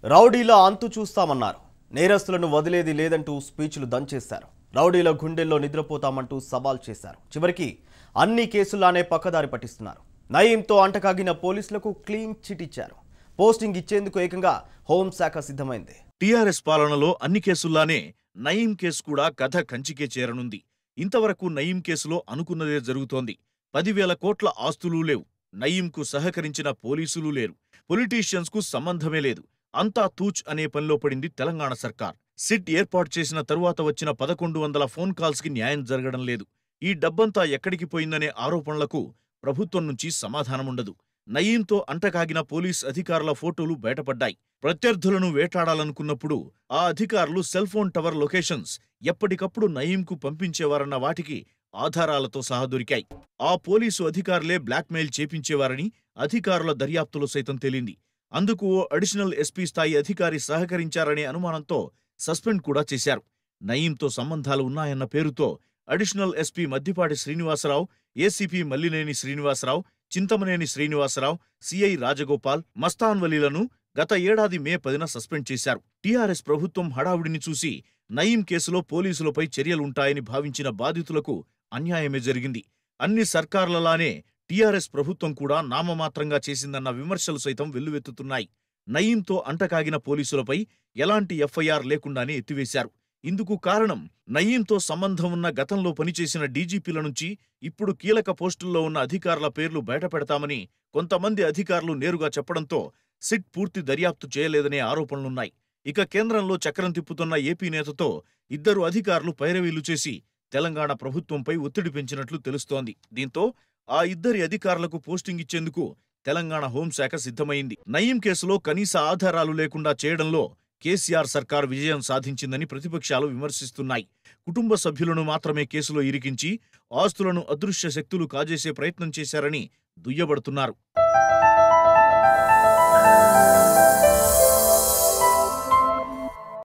రౌడీల అంతు చూస్తామన్నారు. నేరస్తులను వదిలేది లేదంటూ స్పీచ్లు దంచేశారు. రౌడీల గుండెల్లో నిద్రపోతామంటూ సవాల్ చేశారు. చివరికి అన్ని కేసుల్లానే పక్కదారి పట్టిస్తున్నారు. నయీంతో అంటకాగిన పోలీసులకు క్లీన్ చిట్ ఇచ్చారు. పోస్టింగ్ ఇచ్చేందుకు ఏకంగా హోంశాఖ సిద్ధమైంది. టీఆర్ఎస్ పాలనలో అన్ని కేసుల్లానే నయీం కేసు కూడా కథ కంచికే చేరనుంది. ఇంతవరకు నయీం కేసులో అనుకున్నదే జరుగుతోంది. 10,000 కోట్ల ఆస్తులూ లేవు. నయీంకు సహకరించిన పోలీసులు లేరు. పొలిటీషియన్స్ కు సంబంధమే లేదు. అంతా తూచ్ అనే పనిలో పడింది తెలంగాణ సర్కార్. సిట్ ఏర్పాటు చేసిన తరువాత వచ్చిన 1100 ఫోన్ కాల్స్ కి న్యాయం జరగడం లేదు. ఈ డబ్బంతా ఎక్కడికి పోయిందనే ఆరోపణలకు ప్రభుత్వం నుంచి సమాధానముండదు. నయీంతో అంటకాగిన పోలీస్ అధికారుల ఫోటోలు బయటపడ్డాయి. ప్రత్యర్థులను వేటాడాలనుకున్నప్పుడు ఆ అధికారులు సెల్ ఫోన్ టవర్ లొకేషన్స్ ఎప్పటికప్పుడు నయీంకు పంపించేవారన్న వాటికి ఆధారాలతో సహా దొరికాయి. ఆ పోలీసు అధికారులే బ్లాక్మెయిల్ చేపించేవారని అధికారుల దర్యాప్తులో సైతం తేలింది. అందుకు ఓ అడిషనల్ ఎస్పీ స్థాయి అధికారి సహకరించారనే అనుమానంతో సస్పెండ్ కూడా చేశారు. నయీంతో సంబంధాలు ఉన్నాయన్న పేరుతో additional SP Maddipati Srinivasarao, ACP Mallineni Srinivasarao, Chintamaneni Srinivasarao, CI Rajagopal, మస్తాన్వలీలను గత ఏడాది మే 10న సస్పెండ్ చేశారు. టీఆర్ఎస్ ప్రభుత్వం హడావుడిని చూసి నయీం కేసులో పోలీసులపై చర్యలుంటాయని భావించిన బాధితులకు అన్యాయమే జరిగింది. అన్ని సర్కార్లలానే టీఆర్ఎస్ ప్రభుత్వం కూడా నామమాత్రంగా చేసిందన్న విమర్శలు సైతం వెల్లువెత్తుతున్నాయి. నయీంతో అంటకాగిన పోలీసులపై ఎలాంటి ఎఫ్ఐఆర్ లేకుండానే ఎత్తివేశారు. ఇందుకు కారణం నయీంతో సంబంధం ఉన్న గతంలో పనిచేసిన డీజీపీల నుంచి ఇప్పుడు కీలక పోస్టుల్లో ఉన్న అధికారుల పేర్లు బయటపెడతామని కొంతమంది అధికారులు నేరుగా చెప్పడంతో సిట్ పూర్తి దర్యాప్తు చేయలేదనే ఆరోపణలున్నాయి. ఇక కేంద్రంలో చక్రం తిప్పుతున్న ఏపీ నేతతో ఇద్దరు అధికారులు పైరవీలు చేసి తెలంగాణ ప్రభుత్వంపై ఒత్తిడి పెంచినట్లు తెలుస్తోంది. దీంతో ఆ ఇద్దరి అధికారులకు పోస్టింగ్ ఇచ్చేందుకు తెలంగాణ హోంశాఖ సిద్ధమైంది. నయీం కేసులో కనీస ఆధారాలు లేకుండా చేయడంలో కేసీఆర్ సర్కార్ విజయం సాధించిందని ప్రతిపక్షాలు విమర్శిస్తున్నాయి. కుటుంబ సభ్యులను మాత్రమే కేసులో ఇరికించి ఆస్తులను అదృశ్య శక్తులు కాజేసే ప్రయత్నం చేశారని దుయ్యబడుతున్నారు.